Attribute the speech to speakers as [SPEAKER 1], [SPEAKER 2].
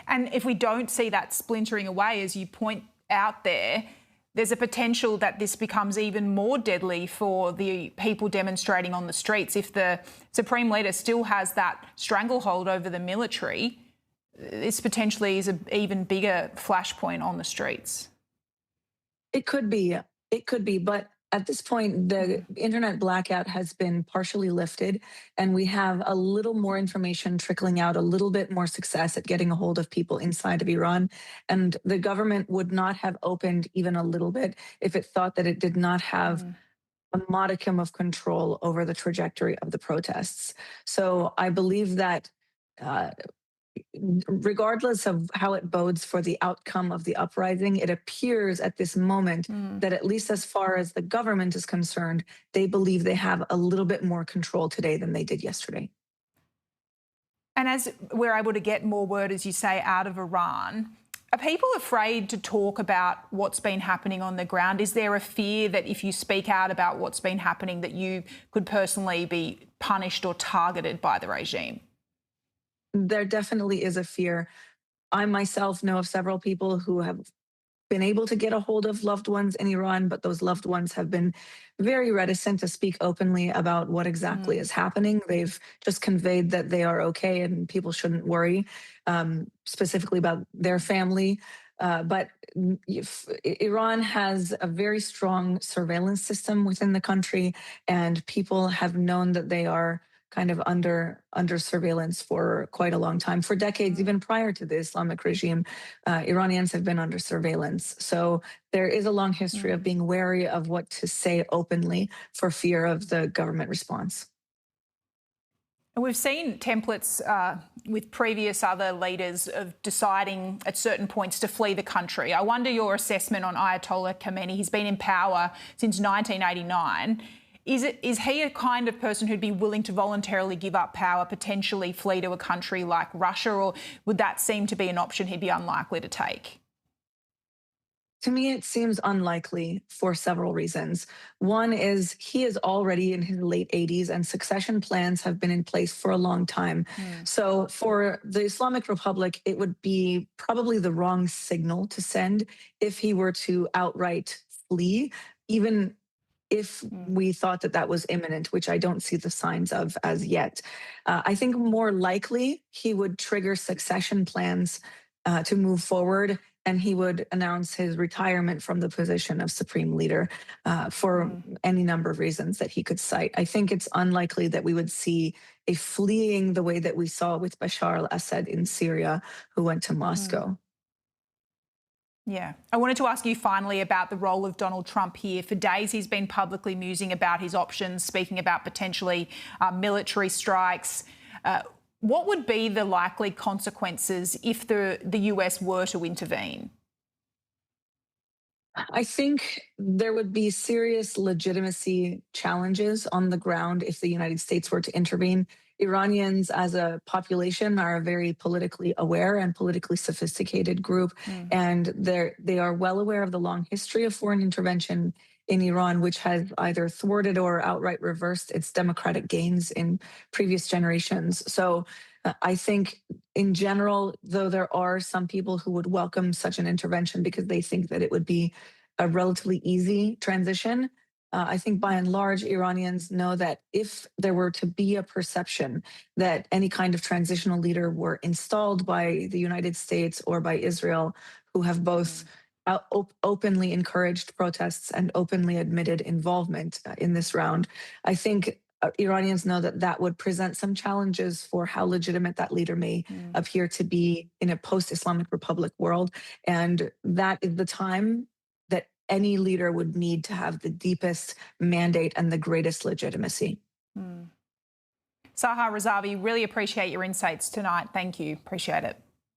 [SPEAKER 1] And if we don't see that splintering away, as you point out there, there's a potential that this becomes even more deadly for the people demonstrating on the streets. If the Supreme Leader still has that stranglehold over the military, this potentially is an even bigger flashpoint on the streets.
[SPEAKER 2] It could be. It could be. But at this point, the internet blackout has been partially lifted, and we have a little more information trickling out, a little bit more success at getting a hold of people inside of Iran. And the government would not have opened even a little bit if it thought that it did not have a modicum of control over the trajectory of the protests. So I believe that uh, regardless of how it bodes for the outcome of the uprising, it appears at this moment that, at least as far as the government is concerned, they believe they have a little bit more control today than they did yesterday.
[SPEAKER 1] And as we're able to get more word, as you say, out of Iran, are people afraid to talk about what's been happening on the ground? Is there a fear that if you speak out about what's been happening, that you could personally be punished or targeted by the regime?
[SPEAKER 2] There definitely is a fear. I myself know of several people who have been able to get a hold of loved ones in Iran, but those loved ones have been very reticent to speak openly about what exactly is happening. They've just conveyed that they are okay and people shouldn't worry, specifically about their family. But Iran has a very strong surveillance system within the country, and people have known that they are kind of under surveillance for quite a long time. For decades, even prior to the Islamic regime, Iranians have been under surveillance. So there is a long history of being wary of what to say openly for fear of the government response.
[SPEAKER 1] And we've seen templates with previous other leaders of deciding at certain points to flee the country. I wonder your assessment on Ayatollah Khamenei. He's been in power since 1989. Is he a kind of person who'd be willing to voluntarily give up power, potentially flee to a country like Russia, or would that seem to be an option he'd be unlikely to take?
[SPEAKER 2] To me, it seems unlikely for several reasons. One is he is already in his late 80s and succession plans have been in place for a long time. So for the Islamic Republic, it would be probably the wrong signal to send if he were to outright flee, even if we thought that that was imminent, which I don't see the signs of as yet. I think more likely he would trigger succession plans to move forward, and he would announce his retirement from the position of supreme leader for any number of reasons that he could cite. I think it's unlikely that we would see a fleeing the way that we saw with Bashar al-Assad in Syria, who went to Moscow.
[SPEAKER 1] Yeah. I wanted to ask you finally about the role of Donald Trump here. For days, he's been publicly musing about his options, speaking about potentially military strikes. What would be the likely consequences if the US were to intervene?
[SPEAKER 2] I think there would be serious legitimacy challenges on the ground if the United States were to intervene. Iranians as a population are a very politically aware and politically sophisticated group, and they are well aware of the long history of foreign intervention in Iran, which has either thwarted or outright reversed its democratic gains in previous generations. So I think in general, though there are some people who would welcome such an intervention because they think that it would be a relatively easy transition, I think by and large, Iranians know that if there were to be a perception that any kind of transitional leader were installed by the United States or by Israel, who have both openly encouraged protests and openly admitted involvement in this round, I think Iranians know that that would present some challenges for how legitimate that leader may appear to be in a post-Islamic Republic world. And that is the time that any leader would need to have the deepest mandate and the greatest legitimacy.
[SPEAKER 1] Sahar, Razavi, really appreciate your insights tonight. Thank you. Appreciate it.